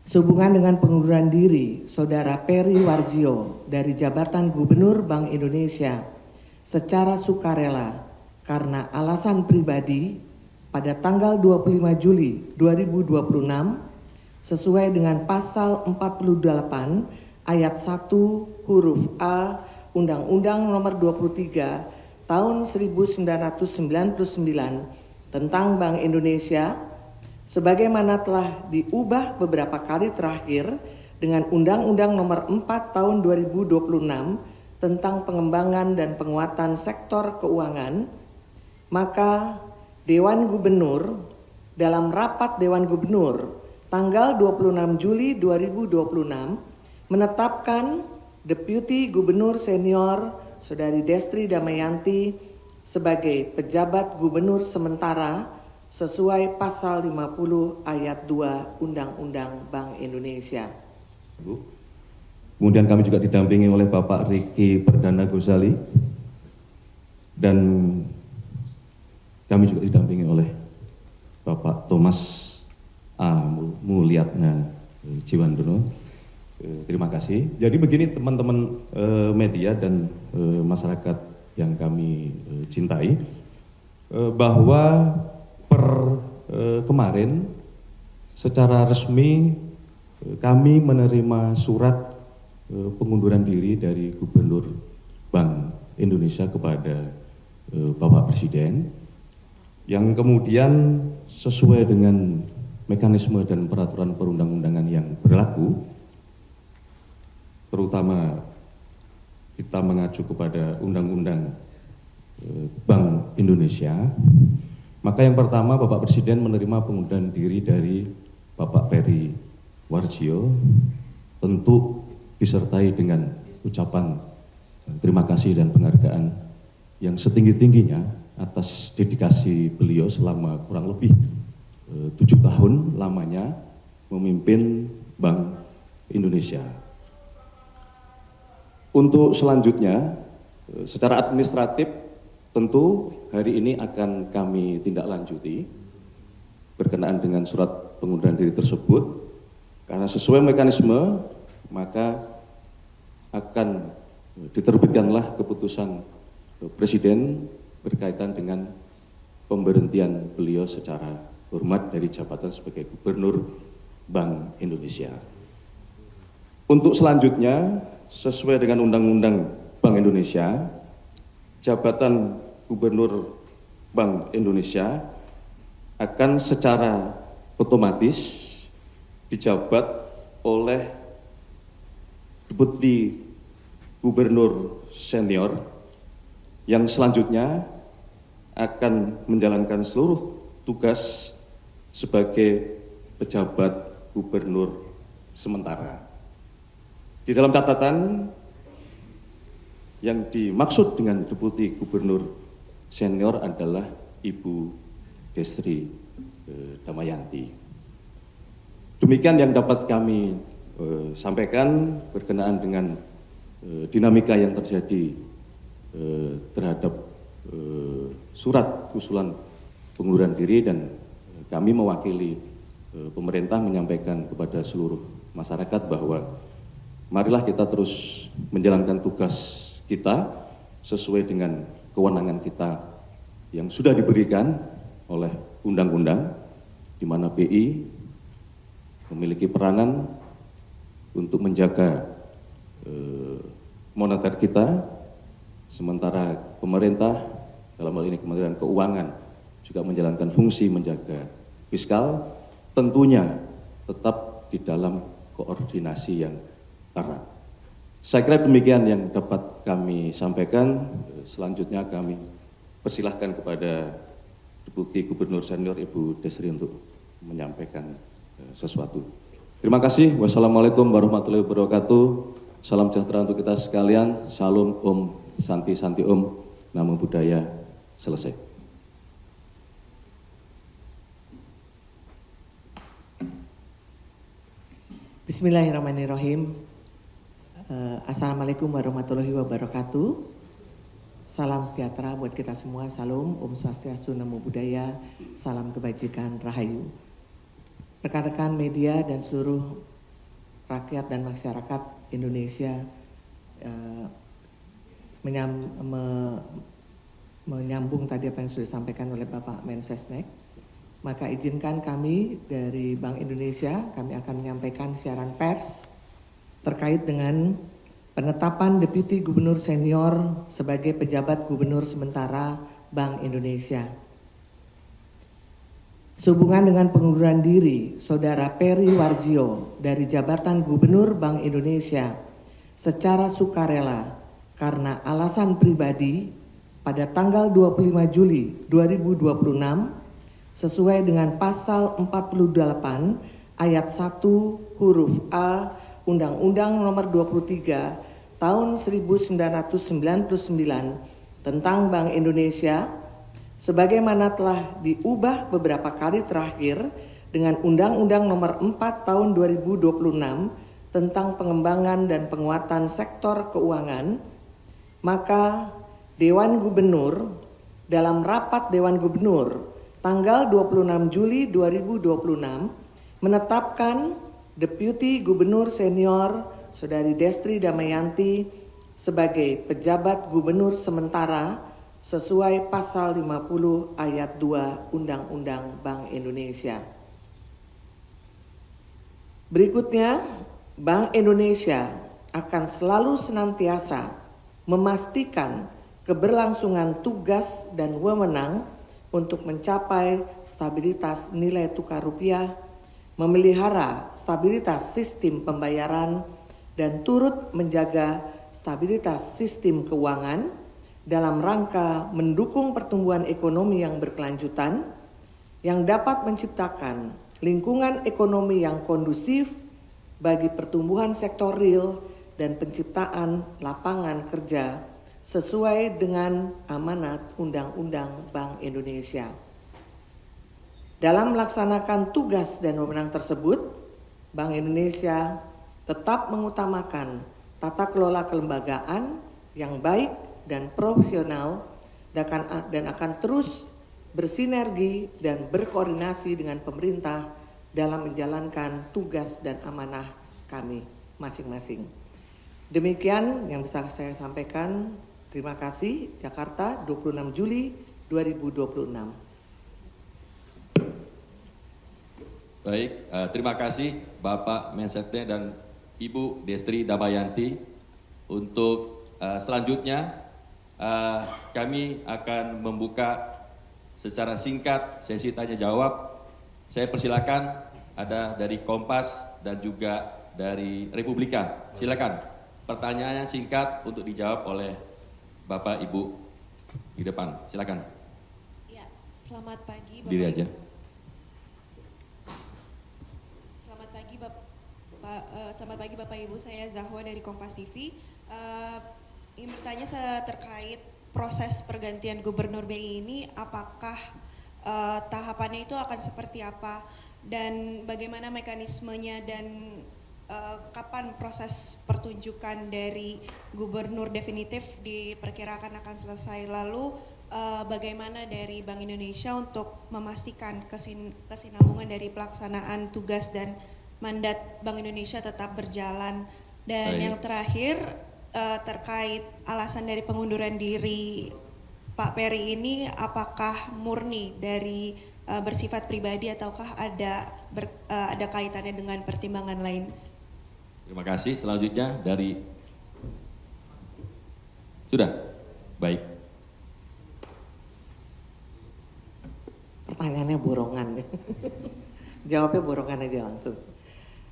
Sehubungan dengan pengunduran diri Saudara Peri Warjio dari jabatan Gubernur Bank Indonesia secara sukarela karena alasan pribadi pada tanggal 25 Juli 2026 sesuai dengan pasal 48 ayat 1 huruf A Undang-Undang Nomor 23 Tahun 1999 tentang Bank Indonesia, sebagaimana telah diubah beberapa kali terakhir dengan Undang-Undang Nomor 4 Tahun 2026 tentang pengembangan dan penguatan sektor keuangan, maka Dewan Gubernur dalam rapat Dewan Gubernur tanggal 26 Juli 2026 menetapkan Deputi Gubernur Senior Saudari Destri Damayanti sebagai pejabat gubernur sementara sesuai pasal 50 ayat 2 Undang-Undang Bank Indonesia. Kemudian kami juga didampingi oleh Bapak Riki Perdana Gosali dan kami juga didampingi oleh Bapak Thomas A. Mulyatna Jiwandono. Terima kasih. Jadi begini teman-teman media dan masyarakat yang kami cintai, bahwa kemarin secara resmi kami menerima surat pengunduran diri dari Gubernur Bank Indonesia kepada Bapak Presiden, yang kemudian sesuai dengan mekanisme dan peraturan perundang-undangan yang berlaku, terutama kita mengacu kepada Undang-Undang Bank Indonesia. Maka yang pertama Bapak Presiden menerima pengunduran diri dari Bapak Peri Warjio, tentu disertai dengan ucapan terima kasih dan penghargaan yang setinggi-tingginya atas dedikasi beliau selama kurang lebih 7 tahun lamanya memimpin Bank Indonesia. Untuk selanjutnya secara administratif tentu hari ini akan kami tindak lanjuti berkenaan dengan surat pengunduran diri tersebut, karena sesuai mekanisme maka akan diterbitkanlah keputusan Presiden berkaitan dengan pemberhentian beliau secara hormat dari jabatan sebagai Gubernur Bank Indonesia. Untuk selanjutnya sesuai dengan Undang-Undang Bank Indonesia, jabatan Gubernur Bank Indonesia akan secara otomatis dijabat oleh Deputi Gubernur Senior yang selanjutnya akan menjalankan seluruh tugas sebagai pejabat gubernur sementara. Di dalam catatan, yang dimaksud dengan Deputi Gubernur Senior adalah Ibu Destri Damayanti. Demikian yang dapat kami sampaikan berkenaan dengan dinamika yang terjadi terhadap surat usulan pengunduran diri, dan kami mewakili pemerintah menyampaikan kepada seluruh masyarakat bahwa marilah kita terus menjalankan tugas kita sesuai dengan kewenangan kita yang sudah diberikan oleh undang-undang, di mana BI memiliki peranan untuk menjaga moneter kita, sementara pemerintah dalam hal ini Kementerian Keuangan juga menjalankan fungsi menjaga fiskal, tentunya tetap di dalam koordinasi yang erat. Saya kira demikian yang dapat kami sampaikan. Selanjutnya kami persilahkan kepada Deputi Gubernur Senior Ibu Destri untuk menyampaikan sesuatu. Terima kasih. Wassalamualaikum warahmatullahi wabarakatuh. Salam sejahtera untuk kita sekalian. Salam Om Santi Santi Om. Namo Buddhaya. Selesai. Bismillahirrahmanirrahim. Assalamualaikum warahmatullahi wabarakatuh. Salam sejahtera buat kita semua. Salam, Om Swastiastu, Namo Buddhaya, salam kebajikan, Rahayu. Rekan-rekan media dan seluruh rakyat dan masyarakat Indonesia menyambung tadi apa yang sudah disampaikan oleh Bapak Mensesnek, maka izinkan kami dari Bank Indonesia, kami akan menyampaikan siaran pers terkait dengan penetapan Deputi Gubernur Senior sebagai pejabat Gubernur sementara Bank Indonesia. Sehubungan dengan pengunduran diri Saudara Peri Warjio dari jabatan Gubernur Bank Indonesia secara sukarela karena alasan pribadi pada tanggal 25 Juli 2026 sesuai dengan pasal 48 ayat 1 huruf A Undang-Undang Nomor 23 Tahun 1999 tentang Bank Indonesia, sebagaimana telah diubah beberapa kali terakhir dengan Undang-Undang Nomor 4 Tahun 2026 tentang pengembangan dan penguatan sektor keuangan, maka Dewan Gubernur dalam rapat Dewan Gubernur tanggal 26 Juli 2026 menetapkan Deputi Gubernur Senior Saudari Destri Damayanti sebagai pejabat Gubernur sementara sesuai pasal 50 ayat 2 Undang-Undang Bank Indonesia. Berikutnya, Bank Indonesia akan selalu senantiasa memastikan keberlangsungan tugas dan wewenang untuk mencapai stabilitas nilai tukar rupiah, memelihara stabilitas sistem pembayaran, dan turut menjaga stabilitas sistem keuangan dalam rangka mendukung pertumbuhan ekonomi yang berkelanjutan yang dapat menciptakan lingkungan ekonomi yang kondusif bagi pertumbuhan sektor real dan penciptaan lapangan kerja sesuai dengan amanat Undang-Undang Bank Indonesia. Dalam melaksanakan tugas dan wewenang tersebut, Bank Indonesia tetap mengutamakan tata kelola kelembagaan yang baik dan profesional dan akan terus bersinergi dan berkoordinasi dengan pemerintah dalam menjalankan tugas dan amanah kami masing-masing. Demikian yang bisa saya sampaikan. Terima kasih. Jakarta, 26 Juli 2026. Baik, terima kasih Bapak Mensesnek dan Ibu Destri Damayanti. Untuk selanjutnya kami akan membuka secara singkat sesi tanya jawab. Saya persilakan ada dari Kompas dan juga dari Republika. Silakan pertanyaannya singkat untuk dijawab oleh Bapak Ibu di depan. Silakan. Ya, selamat pagi Bapak. Diri aja. Selamat pagi Bapak Ibu, saya Zahwa dari Kompas TV. Ingin bertanya terkait proses pergantian Gubernur BI ini, apakah tahapannya itu akan seperti apa dan bagaimana mekanismenya dan kapan proses pertunjukan dari Gubernur definitif diperkirakan akan selesai, lalu bagaimana dari Bank Indonesia untuk memastikan kesinambungan dari pelaksanaan tugas dan mandat Bank Indonesia tetap berjalan. Dan Baik. Yang terakhir terkait alasan dari pengunduran diri Pak Peri ini, apakah murni dari bersifat pribadi ataukah ada kaitannya dengan pertimbangan lain? Terima kasih. Selanjutnya dari sudah baik. Pertanyaannya borongan. Jawabnya borongan aja langsung.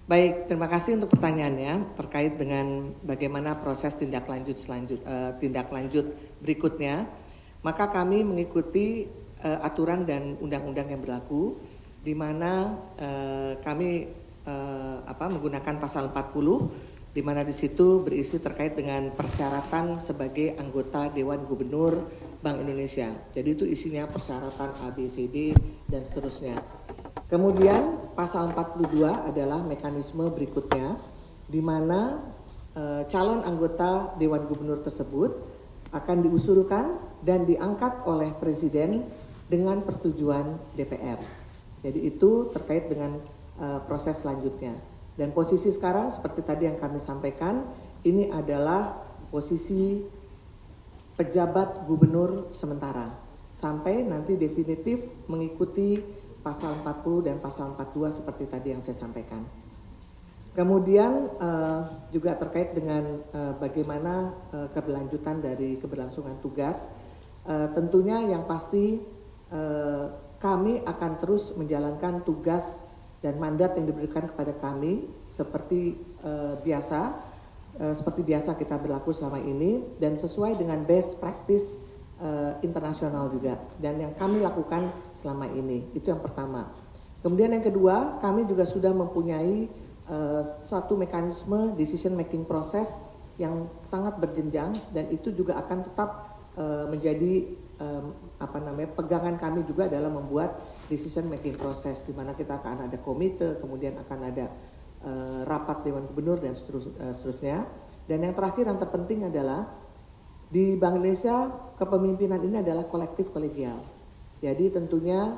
Baik, terima kasih untuk pertanyaannya terkait dengan bagaimana proses tindak lanjut berikutnya. Maka kami mengikuti aturan dan undang-undang yang berlaku, di mana kami menggunakan pasal 40, di mana di situ berisi terkait dengan persyaratan sebagai anggota Dewan Gubernur Bank Indonesia. Jadi itu isinya persyaratan A, B, C, D dan seterusnya. Kemudian pasal 42 adalah mekanisme berikutnya, di mana calon anggota Dewan Gubernur tersebut akan diusulkan dan diangkat oleh Presiden dengan persetujuan DPR. Jadi itu terkait dengan proses selanjutnya. Dan posisi sekarang seperti tadi yang kami sampaikan, ini adalah posisi pejabat gubernur sementara sampai nanti definitif mengikuti pasal 40 dan pasal 42 seperti tadi yang saya sampaikan. Kemudian juga terkait dengan bagaimana keberlanjutan dari keberlangsungan tugas, tentunya yang pasti kami akan terus menjalankan tugas dan mandat yang diberikan kepada kami seperti biasa. Seperti biasa kita berlaku selama ini dan sesuai dengan best practice internasional juga dan yang kami lakukan selama ini, itu yang pertama. Kemudian yang kedua, kami juga sudah mempunyai suatu mekanisme decision making process yang sangat berjenjang dan itu juga akan tetap menjadi pegangan kami juga dalam membuat decision making process, di mana kita akan ada komite, kemudian akan ada rapat Dewan Gubernur dan seterusnya. Dan yang terakhir yang terpenting adalah di Bank Indonesia kepemimpinan ini adalah kolektif kolegial. Jadi tentunya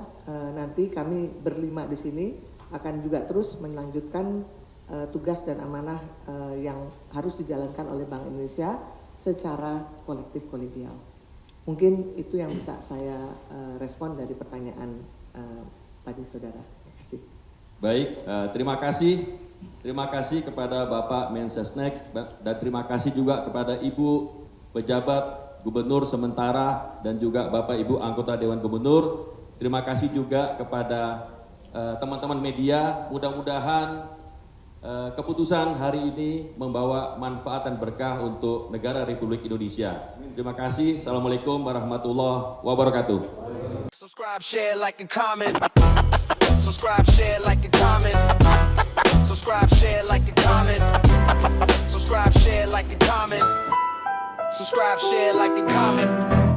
nanti kami berlima di sini akan juga terus melanjutkan tugas dan amanah yang harus dijalankan oleh Bank Indonesia secara kolektif kolegial. Mungkin itu yang bisa saya respon dari pertanyaan tadi saudara. Terima kasih. Baik, terima kasih. Terima kasih kepada Bapak Mensesnek dan terima kasih juga kepada Ibu Pejabat Gubernur Sementara dan juga Bapak Ibu Anggota Dewan Gubernur. Terima kasih juga kepada teman-teman media. Mudah-mudahan keputusan hari ini membawa manfaat dan berkah untuk negara Republik Indonesia. Terima kasih. Assalamualaikum warahmatullahi wabarakatuh. Subscribe, share, like, and comment. Subscribe, share, like, and comment. Subscribe, share, like, and comment. Subscribe, share, like, and comment. Subscribe, share, like, and comment.